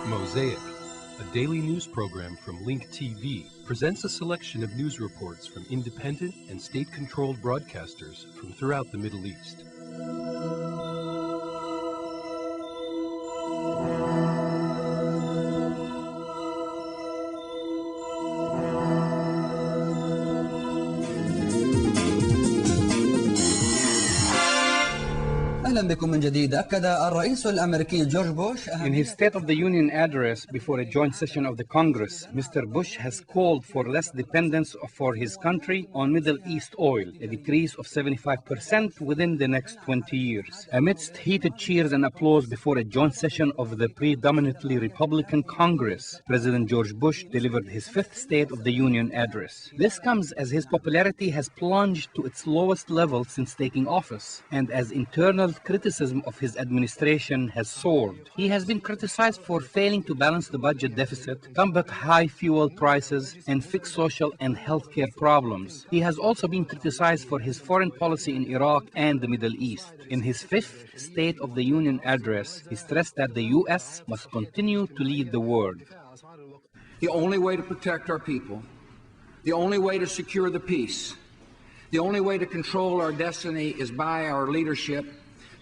Mosaic, a daily news program from Link TV, presents a selection of news reports from independent and state-controlled broadcasters from throughout the Middle East. أهلا بكم من جديد. أكد الرئيس الأمريكي جورج بوش In his State of the Union address before a joint session of the Congress, Mr. Bush has called for less dependence for his country on Middle East oil, a decrease of 75% within the next 20 years. Amidst heated cheers and applause before a joint session of the predominantly Republican Congress, President George Bush delivered his fifth State of the Union address. This comes as his popularity has plunged to its lowest level since taking office, and as internal criticism of his administration has soared. He has been criticized for failing to balance the budget deficit, combat high fuel prices, and fix social and healthcare problems. He has also been criticized for his foreign policy in Iraq and the Middle East. In his fifth State of the Union address, he stressed that the U.S. must continue to lead the world. The only way to protect our people, the only way to secure the peace, the only way to control our destiny is by our leadership,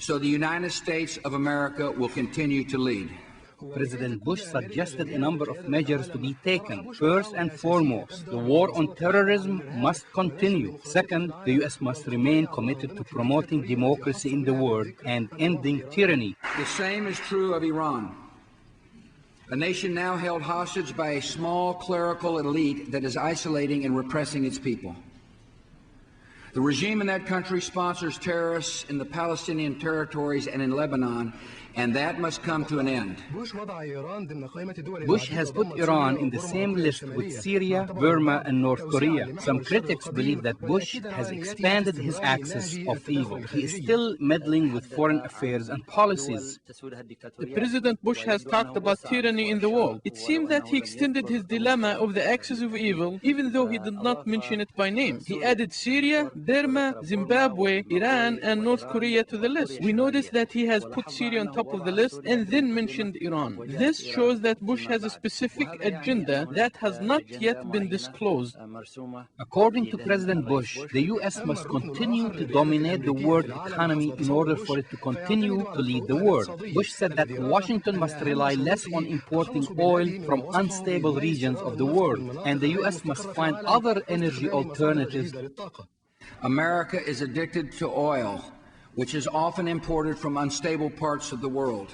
so the United States of America will continue to lead. President Bush suggested a number of measures to be taken. First and foremost, the war on terrorism must continue. Second, the U.S. must remain committed to promoting democracy in the world and ending tyranny. The same is true of Iran, a nation now held hostage by a small clerical elite that is isolating and repressing its people. The regime in that country sponsors terrorists in the Palestinian territories and in Lebanon, and that must come to an end. Bush has put Iran in the same list with Syria, Burma, and North Korea. Some critics believe that Bush has expanded his axis of evil. He is still meddling with foreign affairs and policies. President Bush has talked about tyranny in the world. It seems that he extended his dilemma of the axis of evil, even though he did not mention it by name. He added Syria, Burma, Zimbabwe, Iran, and North Korea to the list. We noticed that he has put Syria on top of the list and then mentioned Iran. This shows that Bush has a specific agenda that has not yet been disclosed. According to President Bush, the U.S. must continue to dominate the world economy in order for it to continue to lead the world. Bush said that Washington must rely less on importing oil from unstable regions of the world, and the U.S. must find other energy alternatives. America is addicted to oil, which is often imported from unstable parts of the world.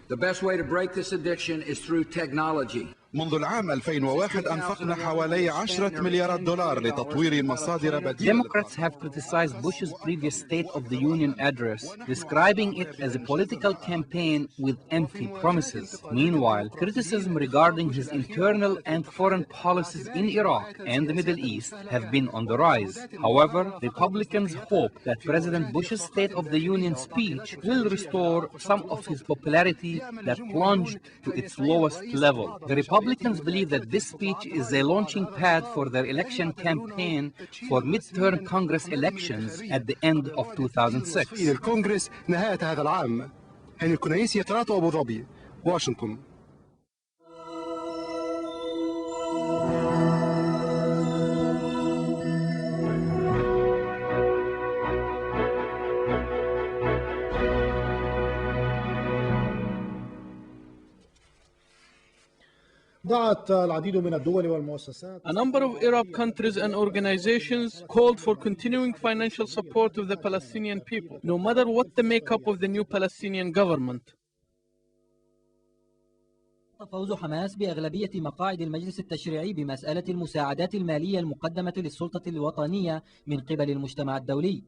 The best way to break this addiction is through technology. منذ العام 2001 أنفقنا حوالي 10 مليارات دولار لتطوير مصادر بديلة. Democrats have criticized Bush's previous State of the Union address, describing it as a political campaign with empty promises. Meanwhile, criticism regarding his internal and foreign policies in Iraq and the Middle East have been on the rise. However, Republicans hope that President Bush's State of the Union speech will restore some of his popularity that plunged to its lowest level. The Republicans believe that this speech is a launching pad for their election campaign for midterm Congress elections at the end of 2006. الكونغرس نهاية هذا العام. هاني الكنيسي طلعت أبو ظبي واشنطن. A number of Arab countries and organizations called for continuing financial support of the Palestinian people, no matter what the makeup of the new Palestinian government. فوز حماس بأغلبية مقاعد المجلس التشريعي بمسألة المساعدات المالية المقدمة للسلطة الوطنية من قبل المجتمع الدولي.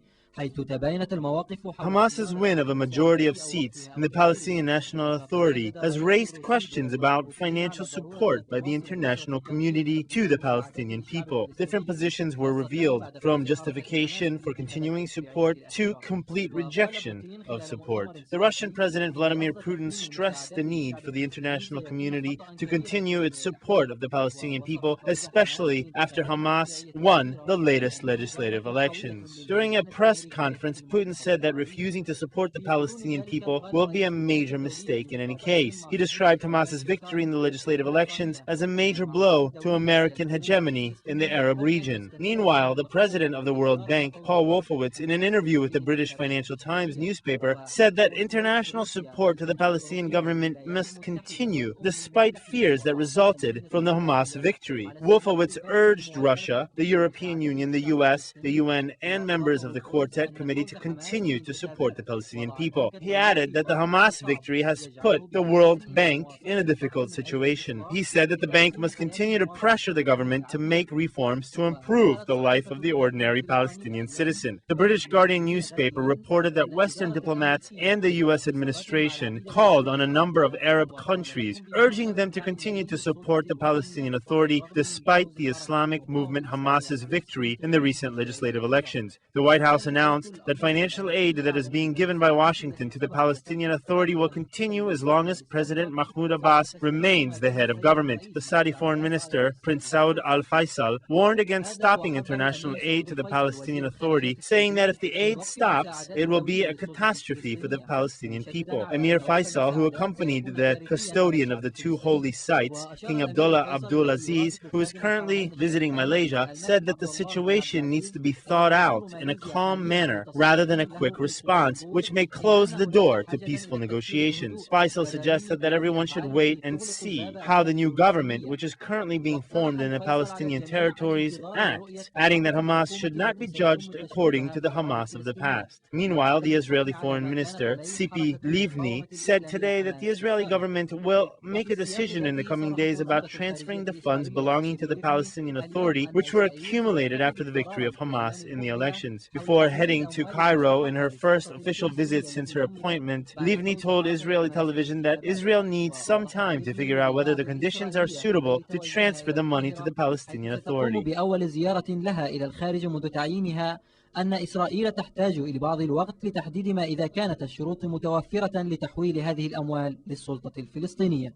Hamas's win of a majority of seats in the Palestinian National Authority has raised questions about financial support by the international community to the Palestinian people. Different positions were revealed, from justification for continuing support to complete rejection of support. The Russian President Vladimir Putin stressed the need for the international community to continue its support of the Palestinian people, especially after Hamas won the latest legislative elections. During a press press conference, Putin said that refusing to support the Palestinian people will be a major mistake in any case. He described Hamas's victory in the legislative elections as a major blow to American hegemony in the Arab region. Meanwhile, the president of the World Bank, Paul Wolfowitz, in an interview with the British Financial Times newspaper, said that international support to the Palestinian government must continue despite fears that resulted from the Hamas victory. Wolfowitz urged Russia, the European Union, the US, the UN, and members of the Quartet Committee to continue to support the Palestinian people. He added that the Hamas victory has put the World Bank in a difficult situation. He said that the bank must continue to pressure the government to make reforms to improve the life of the ordinary Palestinian citizen. The British Guardian newspaper reported that Western diplomats and the US administration called on a number of Arab countries, urging them to continue to support the Palestinian Authority despite the Islamic movement Hamas's victory in the recent legislative elections. The White House announced that financial aid that is being given by Washington to the Palestinian Authority will continue as long as President Mahmoud Abbas remains the head of government. The Saudi Foreign Minister, Prince Saud Al Faisal, warned against stopping international aid to the Palestinian Authority, saying that if the aid stops, it will be a catastrophe for the Palestinian people. Emir Faisal, who accompanied the custodian of the two holy sites, King Abdullah Abdul Aziz, who is currently visiting Malaysia, said that the situation needs to be thought out in a calm manner rather than a quick response, which may close the door to peaceful negotiations. Faisal suggested that everyone should wait and see how the new government, which is currently being formed in the Palestinian territories, acts, adding that Hamas should not be judged according to the Hamas of the past. Meanwhile, the Israeli Foreign Minister, Tzipi Livni, said today that the Israeli government will make a decision in the coming days about transferring the funds belonging to the Palestinian Authority, which were accumulated after the victory of Hamas in the elections. Before heading to Cairo in her first official visit since her appointment, Livni told Israeli television that Israel needs some time to figure out whether the conditions are suitable to transfer the money to the Palestinian Authority. بأول زيارة لها إلى الخارج منذ تعيينها أن إسرائيل تحتاج إلى بعض الوقت لتحديد ما إذا كانت الشروط متوفرة لتحويل هذه الأموال للسلطة الفلسطينية.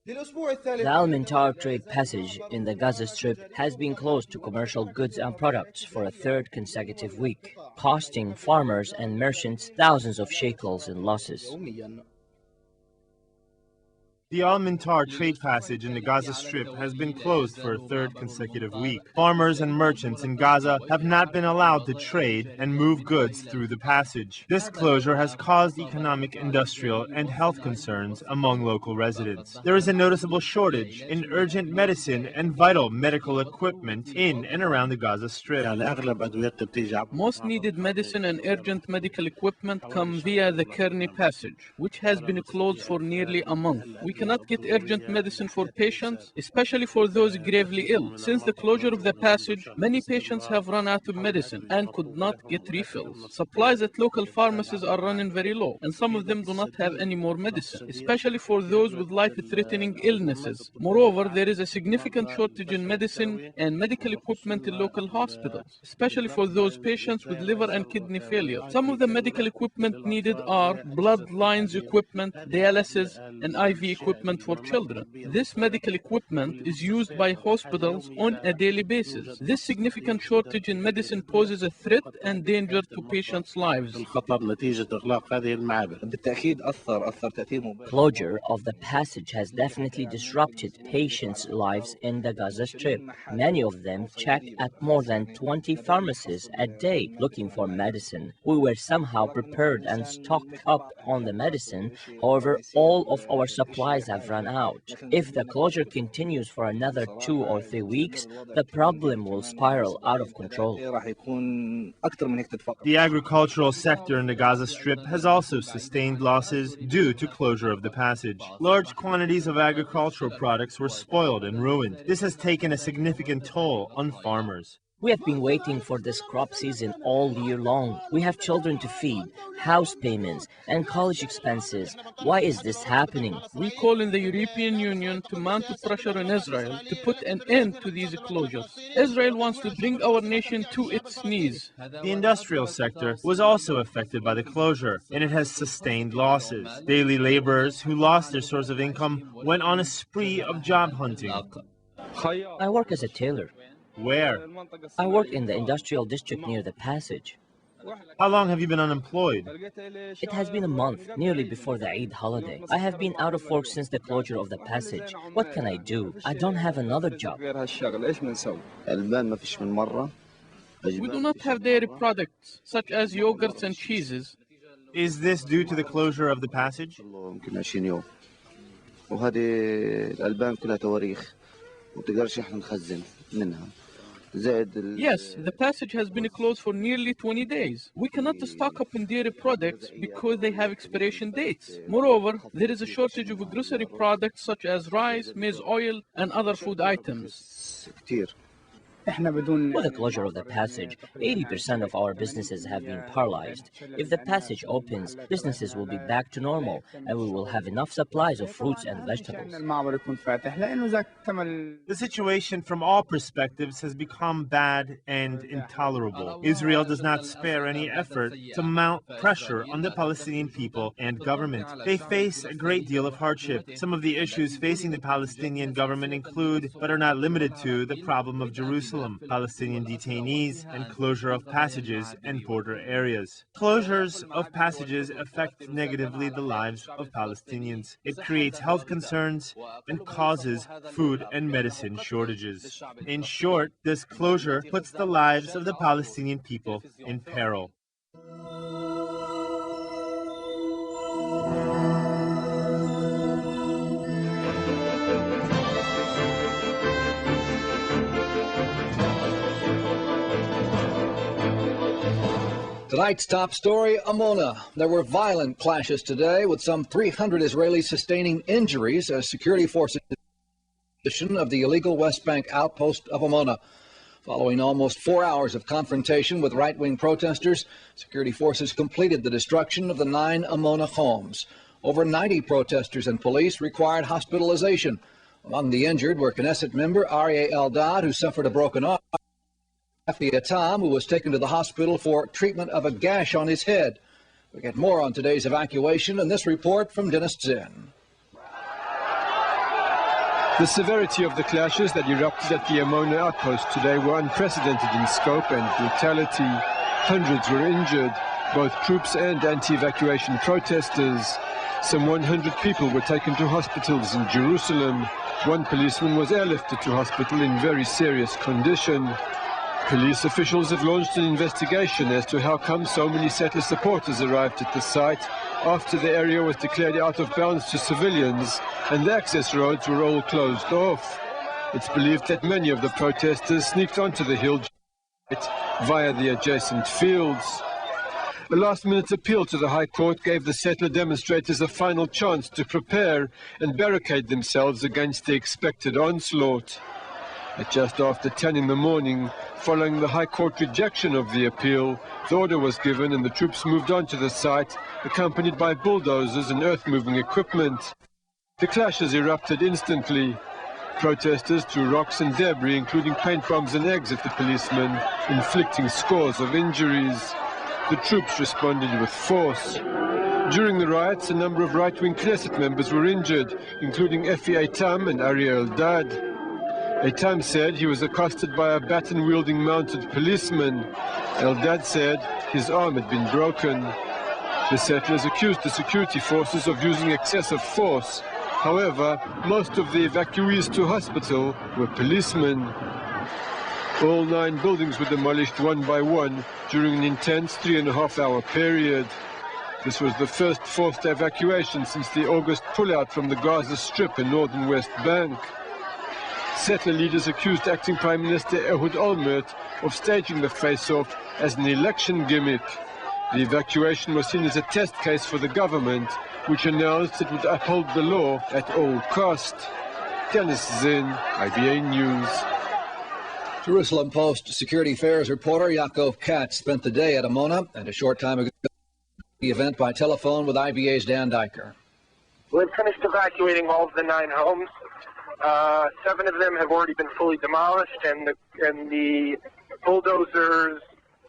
The Al-Mintar trade passage in the Gaza Strip has been closed to commercial goods and products for a third consecutive week, costing farmers and merchants thousands of shekels in losses. The Al-Mintar trade passage in the Gaza Strip has been closed for a third consecutive week. Farmers and merchants in Gaza have not been allowed to trade and move goods through the passage. This closure has caused economic, industrial, and health concerns among local residents. There is a noticeable shortage in urgent medicine and vital medical equipment in and around the Gaza Strip. Most needed medicine and urgent medical equipment come via the Kearney Passage, which has been closed for nearly a month. We cannot get urgent medicine for patients, especially for those gravely ill. Since the closure of the passage, many patients have run out of medicine and could not get refills. Supplies at local pharmacies are running very low, and some of them do not have any more medicine, especially for those with life-threatening illnesses. Moreover, there is a significant shortage in medicine and medical equipment in local hospitals, especially for those patients with liver and kidney failure. Some of the medical equipment needed are blood lines equipment, dialysis, and IV equipment for children. This medical equipment is used by hospitals on a daily basis. This significant shortage in medicine poses a threat and danger to patients' lives. Closure of the passage has definitely disrupted patients' lives in the Gaza Strip. Many of them check at more than 20 pharmacies a day looking for medicine. We were somehow prepared and stocked up on the medicine. However, all of our supplies have run out. If the closure continues for another 2 or 3 weeks, the problem will spiral out of control. The agricultural sector in the Gaza Strip has also sustained losses due to closure of the passage. Large quantities of agricultural products were spoiled and ruined. This has taken a significant toll on farmers. We have been waiting for this crop season all year long. We have children to feed, house payments, and college expenses. Why is this happening? We call on the European Union to mount pressure on Israel to put an end to these closures. Israel wants to bring our nation to its knees. The industrial sector was also affected by the closure, and it has sustained losses. Daily laborers who lost their source of income went on a spree of job hunting. I work as a tailor. Where? I work in the industrial district near the passage. How long have you been unemployed? It has been a month, nearly before the Eid holiday. I have been out of work since the closure of the passage. What can I do? I don't have another job. We do not have dairy products, such as yogurts and cheeses. Is this due to the closure of the passage? Yes, the passage has been closed for nearly 20 days. We cannot stock up in dairy products because they have expiration dates. Moreover, there is a shortage of grocery products such as rice, maize oil, and other food items. With the closure of the passage, 80% of our businesses have been paralyzed. If the passage opens, businesses will be back to normal, and we will have enough supplies of fruits and vegetables. The situation from all perspectives has become bad and intolerable. Israel does not spare any effort to mount pressure on the Palestinian people and government. They face a great deal of hardship. Some of the issues facing the Palestinian government include, but are not limited to, the problem of Jerusalem, Palestinian detainees, and closure of passages and border areas. Closures of passages affect negatively the lives of Palestinians. It creates health concerns and causes food and medicine shortages. In short, this closure puts the lives of the Palestinian people in peril. Tonight's top story, Amona. There were violent clashes today with some 300 Israelis sustaining injuries as security forces of the illegal West Bank outpost of Amona. Following almost 4 hours of confrontation with right-wing protesters, security forces completed the destruction of the 9 Amona homes. Over 90 protesters and police required hospitalization. Among the injured were Knesset member Aryeh Eldad, who suffered a broken arm, Tom, who was taken to the hospital for treatment of a gash on his head. We get more on today's evacuation in this report from Dennis Zinn. The severity of the clashes that erupted at the Amona outpost today were unprecedented in scope and brutality. Hundreds were injured, both troops and anti-evacuation protesters. Some 100 people were taken to hospitals in Jerusalem. One policeman was airlifted to hospital in very serious condition. Police officials have launched an investigation as to how come so many settler supporters arrived at the site after the area was declared out of bounds to civilians and the access roads were all closed off. It's believed that many of the protesters sneaked onto the hill via the adjacent fields. A last-minute appeal to the High Court gave the settler demonstrators a final chance to prepare and barricade themselves against the expected onslaught. At just after 10 in the morning, following the High Court rejection of the appeal, the order was given and the troops moved on to the site, accompanied by bulldozers and earth-moving equipment. The clashes erupted instantly. Protesters threw rocks and debris, including paint bombs and eggs at the policemen, inflicting scores of injuries. The troops responded with force. During the riots, a number of right-wing Knesset members were injured, including Efi Tam and Aryeh Eldad. Eitam said he was accosted by a baton-wielding mounted policeman. Eldad said his arm had been broken. The settlers accused the security forces of using excessive force. However, most of the evacuees to hospital were policemen. All 9 buildings were demolished one by one during an intense 3.5-hour period. This was the first forced evacuation since the August pullout from the Gaza Strip in northern West Bank. Settler leaders accused acting Prime Minister Ehud Olmert of staging the face-off as an election gimmick. The evacuation was seen as a test case for the government, which announced it would uphold the law at all cost. Dennis Zinn, IBA News. Jerusalem Post security affairs reporter Yaakov Katz spent the day at Amona and a short time ago the event by telephone with IBA's Dan Diker. We've finished evacuating all of the 9 homes. 7 of them have already been fully demolished, and the bulldozers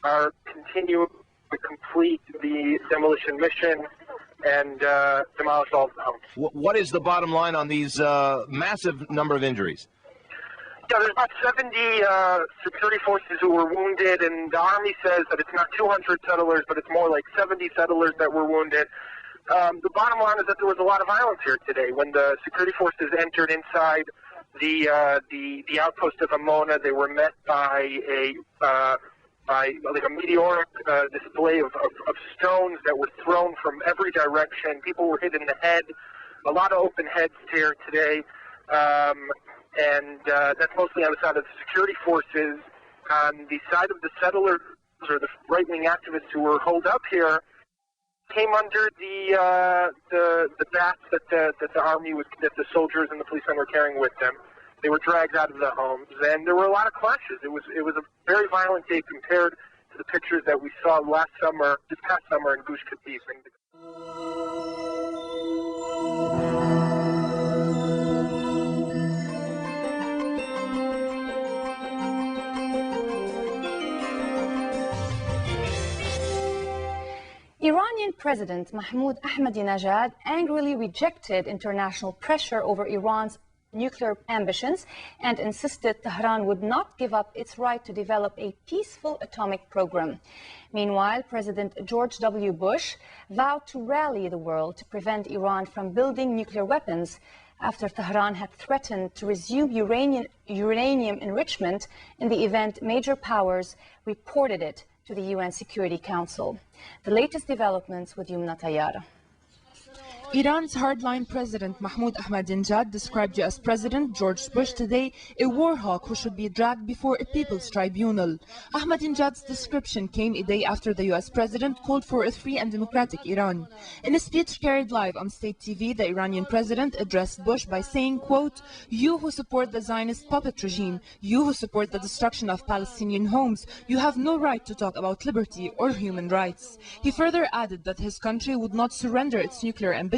are continuing to complete the demolition mission and demolish all of the homes. What is the bottom line on these massive number of injuries? Yeah, there's about 70 security forces who were wounded, and the Army says that it's not 200 settlers, but it's more like 70 settlers that were wounded. The bottom line is that there was a lot of violence here today. When the security forces entered inside the outpost of Amona, they were met by a meteoric display of stones that were thrown from every direction. People were hit in the head. A lot of open heads here today. And that's mostly on the side of the security forces. On the side of the settlers, or the right-wing activists who were holed up here, came under the bats that the army that the soldiers and the policemen were carrying with them. They were dragged out of the homes, and there were a lot of clashes. It was a very violent day compared to the pictures that we saw this past summer in Gush Katif. Iranian President Mahmoud Ahmadinejad angrily rejected international pressure over Iran's nuclear ambitions and insisted Tehran would not give up its right to develop a peaceful atomic program. Meanwhile, President George W. Bush vowed to rally the world to prevent Iran from building nuclear weapons after Tehran had threatened to resume uranium enrichment in the event major powers reported it to the UN Security Council. The latest developments with Yumna Tayyara. Iran's hardline president Mahmoud Ahmadinejad described US President George Bush today a war hawk who should be dragged before a people's tribunal. Ahmadinejad's description came a day after the US president called for a free and democratic Iran. In a speech carried live on state TV, the Iranian president addressed Bush by saying, quote, "You who support the Zionist puppet regime, you who support the destruction of Palestinian homes, you have no right to talk about liberty or human rights." He further added that his country would not surrender its nuclear ambitions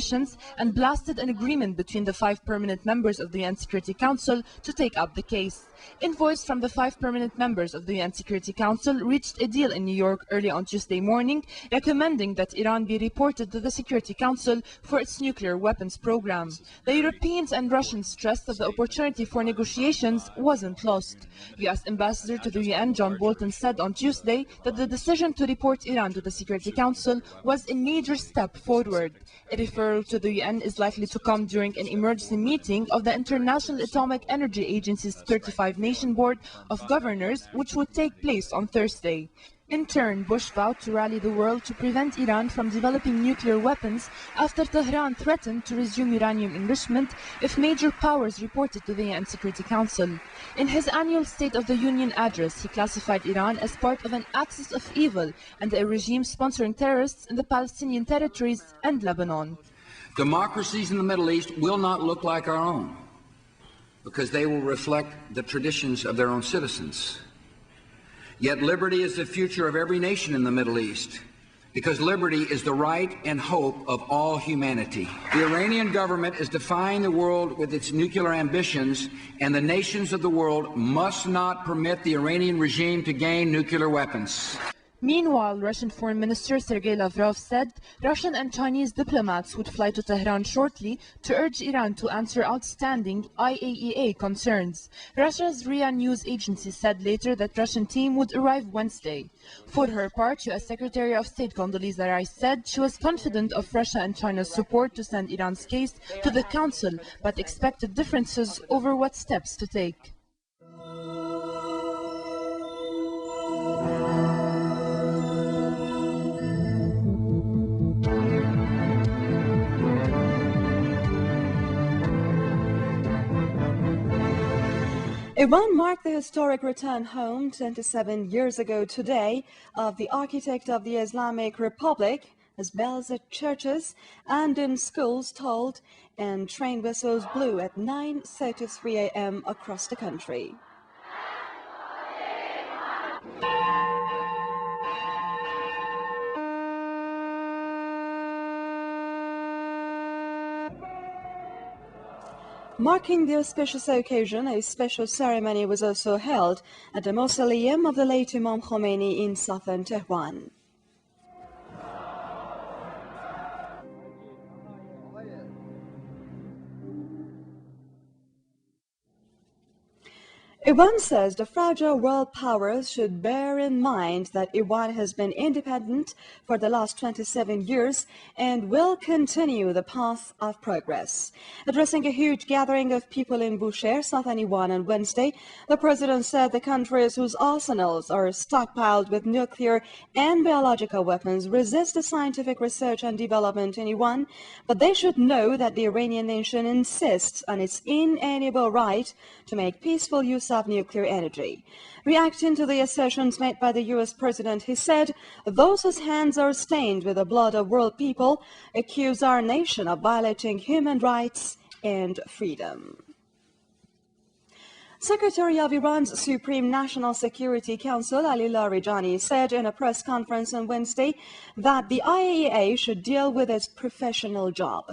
and blasted an agreement between the 5 permanent members of the UN Security Council to take up the case. Envoys from the 5 permanent members of the UN Security Council reached a deal in New York early on Tuesday morning, recommending that Iran be reported to the Security Council for its nuclear weapons program. The Europeans and Russians stressed that the opportunity for negotiations wasn't lost. US Ambassador to the UN John Bolton said on Tuesday that the decision to report Iran to the Security Council was a major step forward. A referral to the UN is likely to come during an emergency meeting of the International Atomic Energy Agency's 35-nation board of governors, which would take place on Thursday. In turn, Bush vowed to rally the world to prevent Iran from developing nuclear weapons after Tehran threatened to resume uranium enrichment if major powers reported to the UN Security Council. In his annual State of the Union address, he classified Iran as part of an axis of evil and a regime sponsoring terrorists in the Palestinian territories and Lebanon. Democracies in the Middle East will not look like our own because they will reflect the traditions of their own citizens. Yet liberty is the future of every nation in the Middle East, because liberty is the right and hope of all humanity. The Iranian government is defying the world with its nuclear ambitions, and the nations of the world must not permit the Iranian regime to gain nuclear weapons. Meanwhile, Russian Foreign Minister Sergei Lavrov said Russian and Chinese diplomats would fly to Tehran shortly to urge Iran to answer outstanding IAEA concerns. Russia's RIA news agency said later that Russian team would arrive Wednesday. For her part, US Secretary of State Condoleezza Rice said she was confident of Russia and China's support to send Iran's case to the Council, but expected differences over what steps to take. Iran marked the historic return home 27 years ago today of the architect of the Islamic Republic, as bells at churches and in schools tolled and train whistles blew at 9:33 a.m. across the country. Marking the auspicious occasion, a special ceremony was also held at the mausoleum of the late Imam Khomeini in southern Tehran. Iran says the fragile world powers should bear in mind that Iran has been independent for the last 27 years and will continue the path of progress. Addressing a huge gathering of people in Bushehr, southern Iran on Wednesday, the president said the countries whose arsenals are stockpiled with nuclear and biological weapons resist the scientific research and development in Iran, but they should know that the Iranian nation insists on its inalienable right to make peaceful use of nuclear energy. Reacting to the assertions made by the U.S. president, he said, "Those whose hands are stained with the blood of world people accuse our nation of violating human rights and freedom." Secretary of Iran's Supreme National Security Council, Ali Larijani, said in a press conference on Wednesday that the IAEA should deal with its professional job.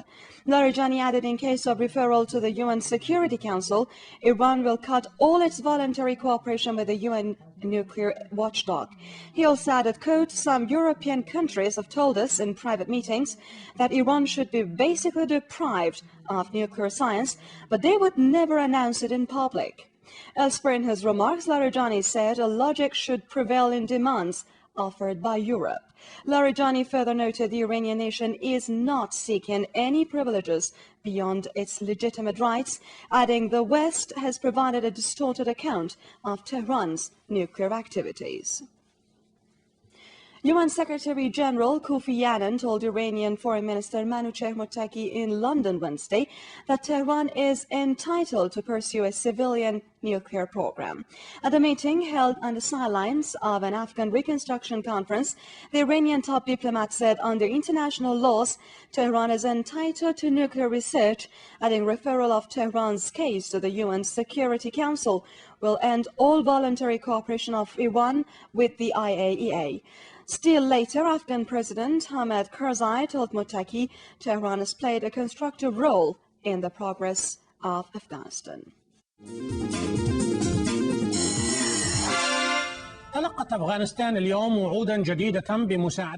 Larijani added in case of referral to the UN Security Council, Iran will cut all its voluntary cooperation with the UN nuclear watchdog. He also added, quote, "Some European countries have told us in private meetings that Iran should be basically deprived of nuclear science, but they would never announce it in public." Elsewhere in his remarks, Larijani said a logic should prevail in demands offered by Europe. Larijani further noted the Iranian nation is not seeking any privileges beyond its legitimate rights, adding the West has provided a distorted account of Tehran's nuclear activities. UN Secretary General Kofi Annan told Iranian Foreign Minister Manuchehr Mottaki in London Wednesday that Tehran is entitled to pursue a civilian nuclear program. At a meeting held on the sidelines of an Afghan reconstruction conference, the Iranian top diplomat said under international laws, Tehran is entitled to nuclear research, adding referral of Tehran's case to the UN Security Council will end all voluntary cooperation of Iran with the IAEA. Still later, Afghan President Hamid Karzai told Mottaki Tehran has played a constructive role in the progress of Afghanistan.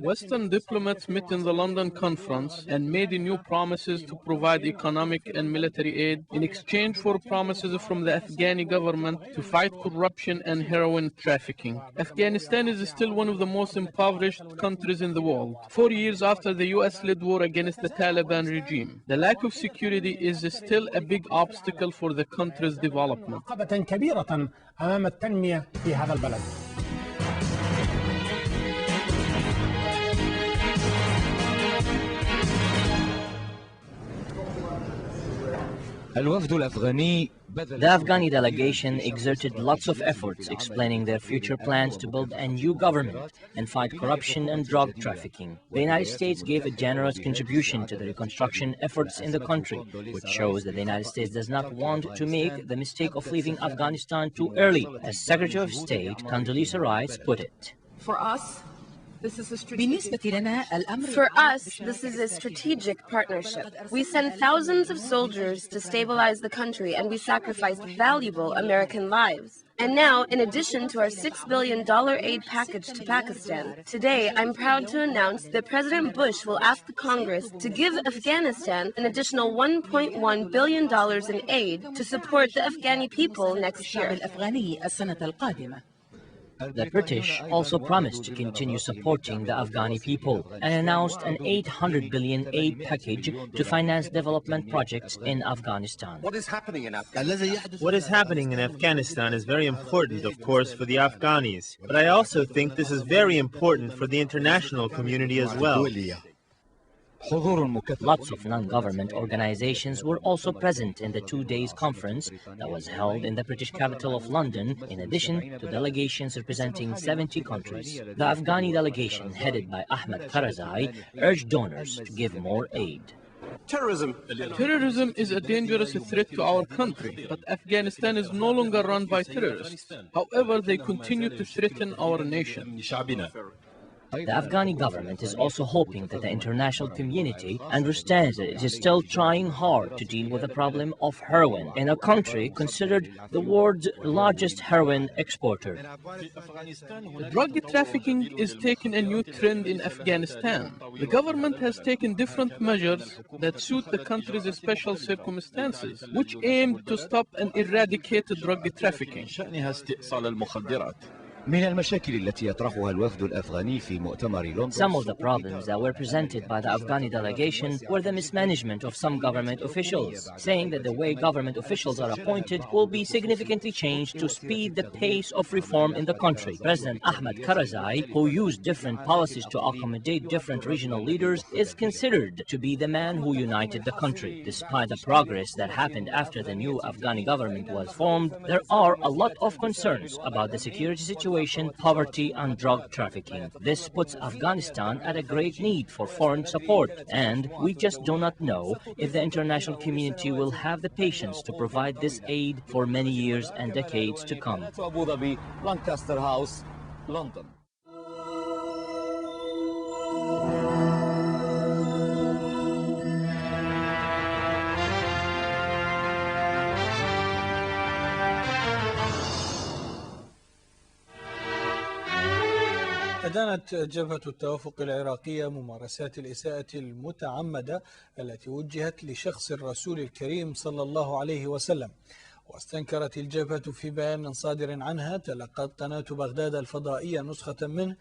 Western diplomats met in the London conference and made new promises to provide economic and military aid in exchange for promises from the Afghani government to fight corruption and heroin trafficking. Afghanistan is still one of the most impoverished countries in the world, 4 years after the US-led war against the Taliban regime. The lack of security is still a big obstacle for the country's development. The Afghani delegation exerted lots of efforts explaining their future plans to build a new government and fight corruption and drug trafficking. The United States gave a generous contribution to the reconstruction efforts in the country, which shows that the United States does not want to make the mistake of leaving Afghanistan too early, as Secretary of State Condoleezza Rice put it. For us, this is a strategic partnership. We send thousands of soldiers to stabilize the country, and we sacrificed valuable American lives. And now, in addition to our $6 billion aid package to Pakistan, today I'm proud to announce that President Bush will ask the Congress to give Afghanistan an additional $1.1 billion in aid to support the Afghani people next year. The British also promised to continue supporting the Afghani people and announced an $800 billion aid package to finance development projects in Afghanistan. What is happening in Afghanistan is very important, of course, for the Afghanis. But I also think this is very important for the international community as well. Lots of non-government organizations were also present in the 2 days conference that was held in the British capital of London, in addition to delegations representing 70 countries. The Afghani delegation, headed by Ahmed Karzai, urged donors to give more aid. Terrorism is a dangerous threat to our country, but Afghanistan is no longer run by terrorists. However, they continue to threaten our nation. The Afghani government is also hoping that the international community understands that it is still trying hard to deal with the problem of heroin in a country considered the world's largest heroin exporter. Drug trafficking is taking a new trend in Afghanistan. The government has taken different measures that suit the country's special circumstances, which aim to stop and eradicate drug trafficking. من المشاكل التي يطرحها الوفد الأفغاني في مؤتمر لندن. Some of the problems that were presented by the Afghani delegation were the mismanagement of some government officials, saying that the way government officials are appointed will be significantly changed to speed the pace of reform in the country. President Ahmed Karzai, who used different policies to accommodate different regional leaders, is considered to be the man who united the country. Despite the progress that happened after the new Afghani government was formed, there are a lot of concerns about the security situation, poverty and drug trafficking. This puts Afghanistan at a great need for foreign support, and we just do not know if the international community will have the patience to provide this aid for many years and decades to come. Abu Dhabi, Lancaster House, London. أدانت جبهة التوافق العراقية ممارسات الإساءة المتعمدة التي وجهت لشخص الرسول الكريم صلى الله عليه وسلم، واستنكرت الجبهة في بيان صادر عنها تلقت قناة بغداد الفضائية نسخة منه.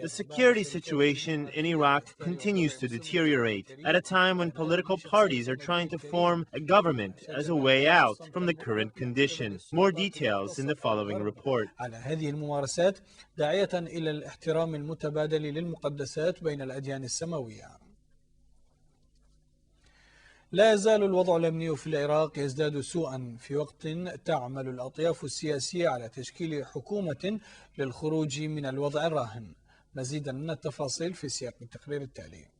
The security situation in Iraq continues to deteriorate at a time when political parties are trying to form a government as a way out from the current conditions. More details in the following report. على هذه الممارسات داعية إلى الاحترام المتبادل للمقدسات بين الأديان السماوية. لا يزال الوضع الأمني في العراق يزداد سوءا في وقت تعمل الأطياف السياسية على تشكيل حكومة للخروج من الوضع الراهن. مزيدا من التفاصيل في سياق التقرير التالي.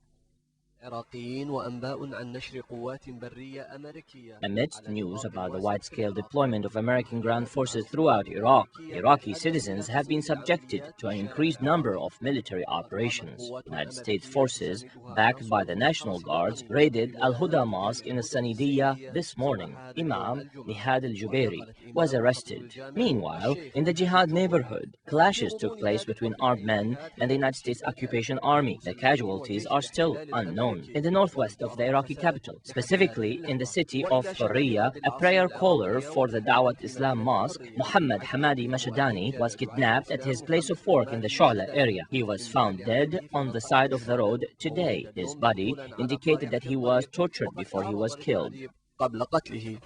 عراقيين وأنباء عن نشر قوات برية أمريكية. Amidst news about the wide-scale deployment of American ground forces throughout Iraq, Iraqi citizens have been subjected to an increased number of military operations. United States forces, backed by the National Guards, raided Al-Huda Mosque in Sanidiyya this morning. Imam Nihad al-Jubairi was arrested. Meanwhile, in the Jihad neighborhood, clashes took place between armed men and the United States occupation army. The casualties are still unknown. In the northwest of the Iraqi capital, specifically in the city of Hurriya, a prayer caller for the Dawat Islam Mosque, Muhammad Hamadi Mashadani, was kidnapped at his place of work in the Shu'la area. He was found dead on the side of the road today. His body indicated that he was tortured before he was killed. قبل قتله.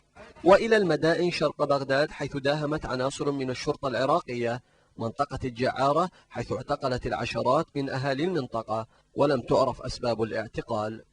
وإلى المدائن شرق بغداد حيث داهمت عناصر من الشرطة العراقية منطقة الجعارة حيث اعتقلت العشرات من أهالي المنطقة ولم تعرف أسباب الاعتقال.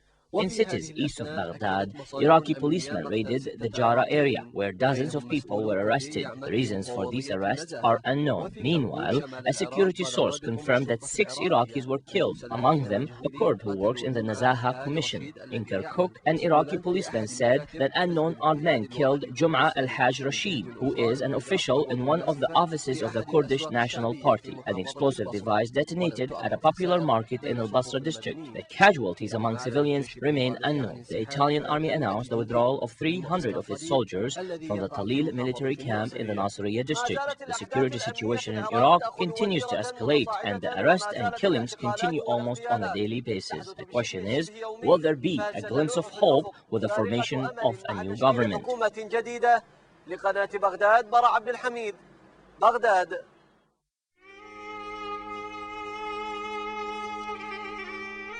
In cities east of Baghdad, Iraqi policemen raided the Jara area, where dozens of people were arrested. The reasons for these arrests are unknown. Meanwhile, a security source confirmed that 6 Iraqis were killed, among them a Kurd who works in the Nazaha Commission. In Kirkuk, an Iraqi policeman said that unknown armed men killed Jum'a al-Haj Rashid, who is an official in one of the offices of the Kurdish National Party. An explosive device detonated at a popular market in al-Basra district. The casualties among civilians remain unknown. The Italian army announced the withdrawal of 300 of its soldiers from the Talil military camp in the Nasiriyah district. The security situation in Iraq continues to escalate, and the arrests and killings continue almost on a daily basis. The question is, will there be a glimpse of hope with the formation of a new government?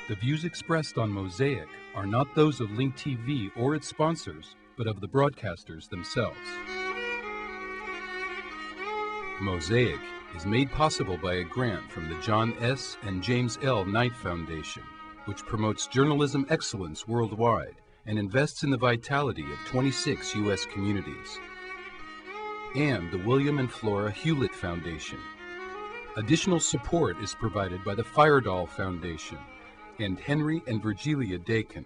The views expressed on Mosaic are not those of Link TV or its sponsors, but of the broadcasters themselves. Mosaic is made possible by a grant from the John S. and James L. Knight Foundation, which promotes journalism excellence worldwide and invests in the vitality of 26 U.S. communities, and the William and Flora Hewlett Foundation. Additional support is provided by the Firedoll Foundation and Henry and Virgilia Dakin.